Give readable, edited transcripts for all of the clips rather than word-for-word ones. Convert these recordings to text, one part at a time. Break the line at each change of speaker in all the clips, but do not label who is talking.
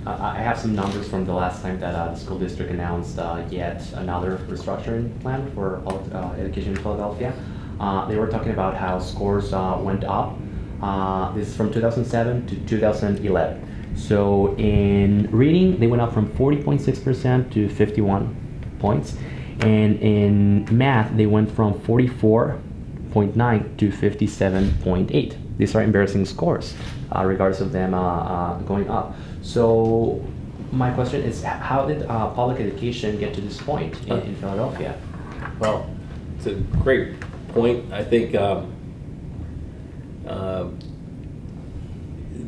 I have some numbers from the last time that the school district announced yet another restructuring plan for public education in Philadelphia. They were talking about how scores went up. This is from 2007 to 2011. So in reading, they went up from 40.6% to 51 points. And in math, they went from 44.9 to 57.8. These are embarrassing scores, regardless of them going up. So my question is, how did public education get to this point in Philadelphia?
Well, it's a great point. I think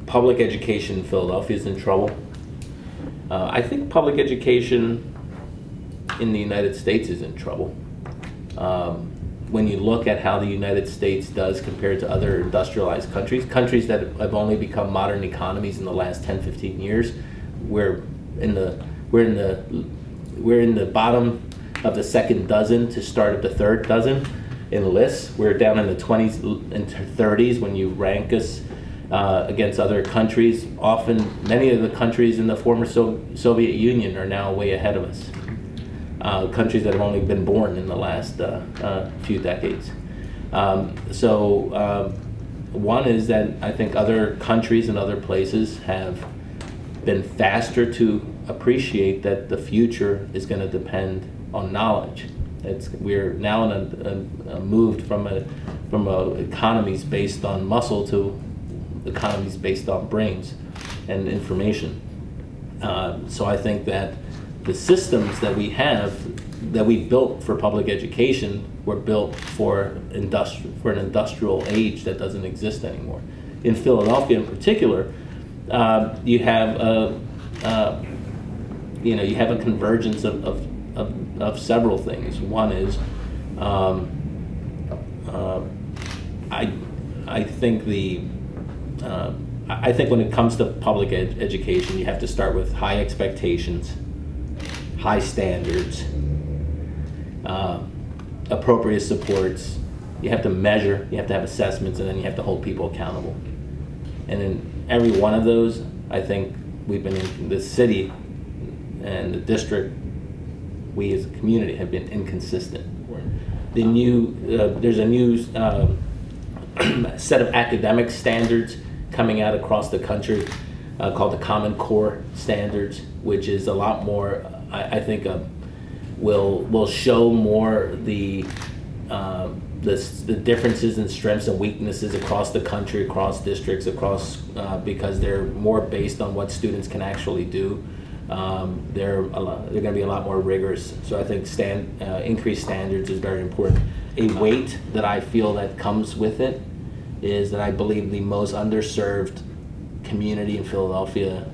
public education in Philadelphia is in trouble. I think public education in the United States is in trouble. When you look at how the United States does compared to other industrialized countries that have only become modern economies in the last 10, 15 years, we're in the bottom of the second dozen to start at the third dozen in lists. We're down in the 20s and 30s when you rank us against other countries. Often, many of the countries in the former Soviet Union are now way ahead of us. Countries that have only been born in the last few decades. One is that I think other countries and other places have been faster to appreciate that the future is going to depend on knowledge. We're now in a moved from economies based on muscle to economies based on brains and information. So I think that the systems that we have, that we built for public education, were built for an industrial age that doesn't exist anymore. In Philadelphia, in particular, you have a convergence of several things. One is, I think when it comes to public education, you have to start with high expectations, high standards, appropriate supports. You have to measure, you have to have assessments, and then you have to hold people accountable. And in every one of those, I think we've been in the city and the district, we as a community have been inconsistent. There's a new set of academic standards coming out across the country called the Common Core Standards, which is a lot more, I think, will show more the differences and strengths and weaknesses across the country, across districts, because they're more based on what students can actually do. They're going to be a lot more rigorous. So I think increased standards is very important. A weight that I feel that comes with it is that I believe the most underserved community in Philadelphia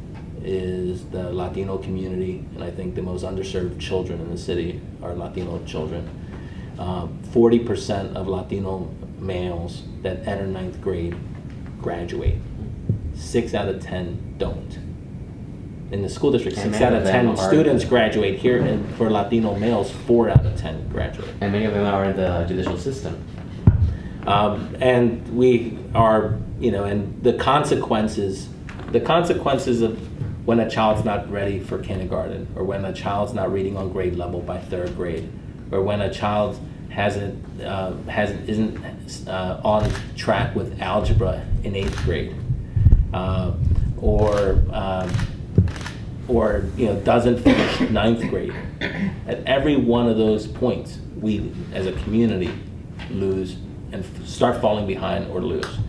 is the Latino community, and I think the most underserved children in the city are Latino children. 40% of Latino males that enter 9th grade graduate. 6 out of 10 don't. In the school district, 6 out of 10 students graduate here, and for Latino males, 4 out of 10 graduate.
And many of them are in the judicial system.
And we are, and the consequences of when a child's not ready for kindergarten, or when a child's not reading on grade level by 3rd grade, or when a child isn't on track with algebra in 8th grade, or doesn't finish 9th grade. At every one of those points, we as a community lose and start falling behind or lose.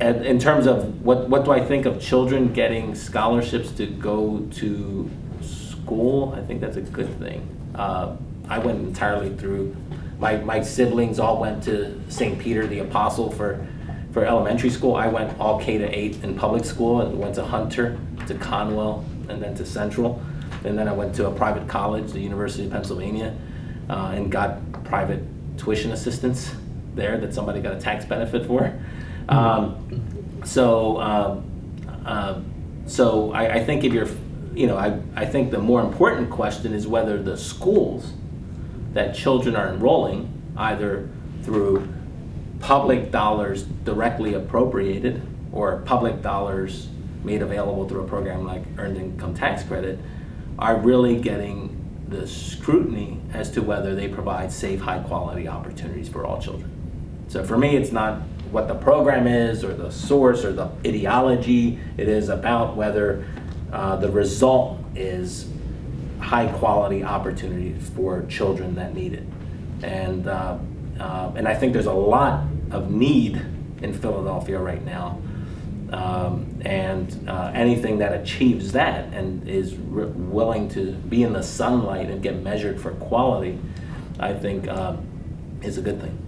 And in terms of what do I think of children getting scholarships to go to school, I think that's a good thing. I went entirely through, my siblings all went to St. Peter the Apostle for elementary school. I went all K to 8 in public school and went to Hunter, to Conwell, and then to Central. And then I went to a private college, the University of Pennsylvania, and got private tuition assistance there that somebody got a tax benefit for. So I think if you're, I think the more important question is whether the schools that children are enrolling, either through public dollars directly appropriated or public dollars made available through a program like Earned Income Tax Credit are really getting the scrutiny as to whether they provide safe, high-quality opportunities for all children. So for me, it's not what the program is or the source or the ideology. It is about whether the result is high-quality opportunities for children that need it. And I think there's a lot of need in Philadelphia right now. Anything that achieves that and is willing to be in the sunlight and get measured for quality, I think is a good thing.